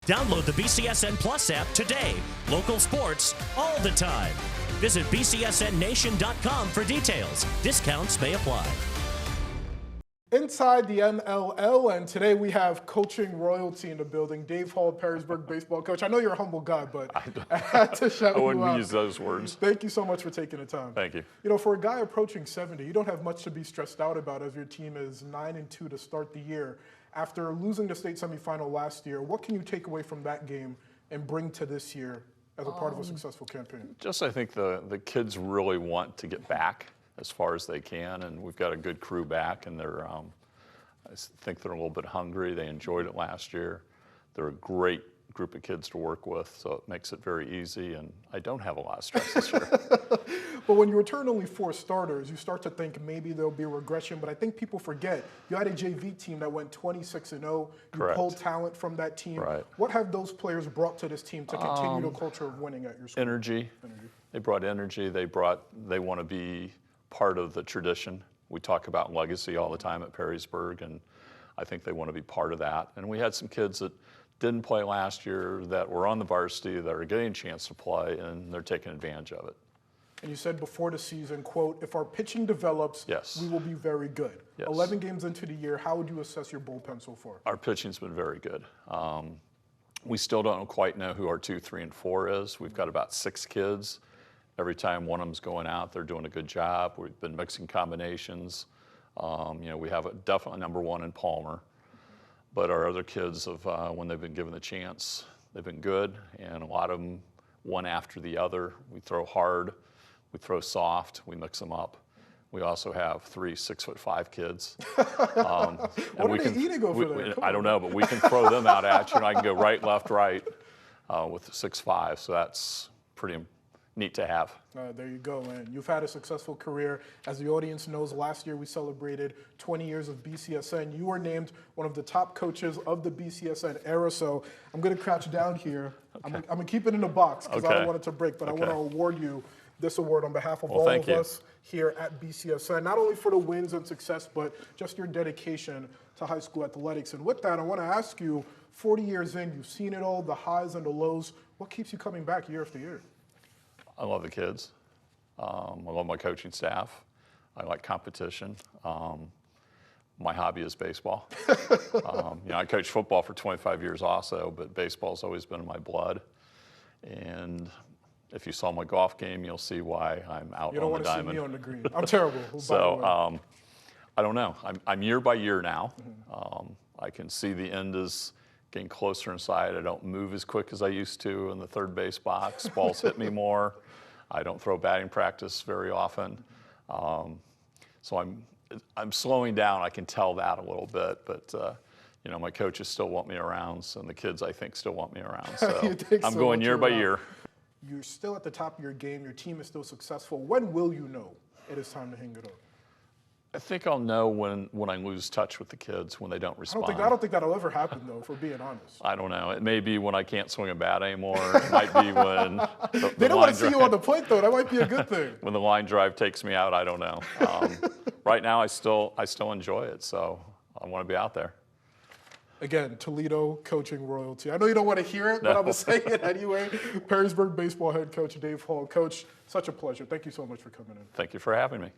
Download the BCSN Plus app today. Local sports all the time. Visit bcsnnation.com for details. Discounts may apply. Inside the NLL, and today we have coaching royalty in the building. Dave Hall, Perrysburg baseball coach. I know you're a humble guy, but I had to shout you out. I wouldn't use those words. Thank you so much for taking the time. Thank you. You know, for a guy approaching 70, you don't have much to be stressed out about as your team is 9-2 to start the year. After losing the state semifinal last year, what can you take away from that game and bring to this year as a part of a successful campaign? Just I think the kids really want to get back as far as they can, and we've got a good crew back, and they're I think they're a little bit hungry. They enjoyed it last year. They're a great group of kids to work with, so it makes it very easy, and I don't have a lot of stress this year. But when you return only 4 starters, you start to think maybe there'll be a regression, but I think people forget you had a JV team that went 26-0. You Correct. pulled talent from that team. Right. What have those players brought to this team to continue the culture of winning at your school? Energy. They brought energy. They want to be part of the tradition. We talk about legacy all the time at Perrysburg, and I think they want to be part of that. And we had some kids that didn't play last year that were on the varsity that are getting a chance to play, and they're taking advantage of it. And you said before the season, quote, if our pitching develops, yes, we will be very good. Yes. 11 games into the year, how would you assess your bullpen so far? Our pitching's been very good. We still don't quite know who our 2, 3, and 4 is. We've got about 6 kids. Every time one of them's going out, they're doing a good job. We've been mixing combinations. You know, we have definitely number 1 in Palmer. But our other kids, when they've been given the chance, they've been good. And a lot of them, one after the other. We throw hard, we throw soft, we mix them up. We also have 3 6'5" kids. What are they eating over there? I don't know, but we can throw them out at you, and I can go right, left, right with 6'5". So that's pretty neat to have. There you go, and you've had a successful career. As the audience knows, last year we celebrated 20 years of BCSN. You were named one of the top coaches of the BCSN era, so I'm going to crouch down here. Okay. I'm going to keep it in the box because I don't want it to break, but I want to award you this award on behalf of all of us here at BCSN, not only for the wins and success, but just your dedication to high school athletics. And with that, I want to ask you, 40 years in, you've seen it all, the highs and the lows. What keeps you coming back year after year? I love the kids. I love my coaching staff. I like competition. My hobby is baseball. You know, I coached football for 25 years also, but baseball's always been in my blood. And if you saw my golf game, you'll see why I'm out on the diamond. You don't want to see me on the green. I'm terrible. So I don't know. I'm year by year now. I can see the end is getting closer inside. I don't move as quick as I used to in the third base box. Balls hit me more. I don't throw batting practice very often. So I'm slowing down. I can tell that a little bit, but you know, my coaches still want me around, and the kids I think still want me around. So I'm going year by year. You're still at the top of your game. Your team is still successful. When will you know it is time to hang it up? I think I'll know when I lose touch with the kids, when they don't respond. I don't think that'll ever happen, though, if we're being honest. I don't know. It may be when I can't swing a bat anymore. It might be when they don't want to see you on the plate, though. That might be a good thing. When the line drive takes me out, I don't know. Right now, I still enjoy it, so I want to be out there. Again, Toledo coaching royalty. I know you don't want to hear it, but I'm going to say it anyway. Perrysburg baseball head coach Dave Hall. Coach, such a pleasure. Thank you so much for coming in. Thank you for having me.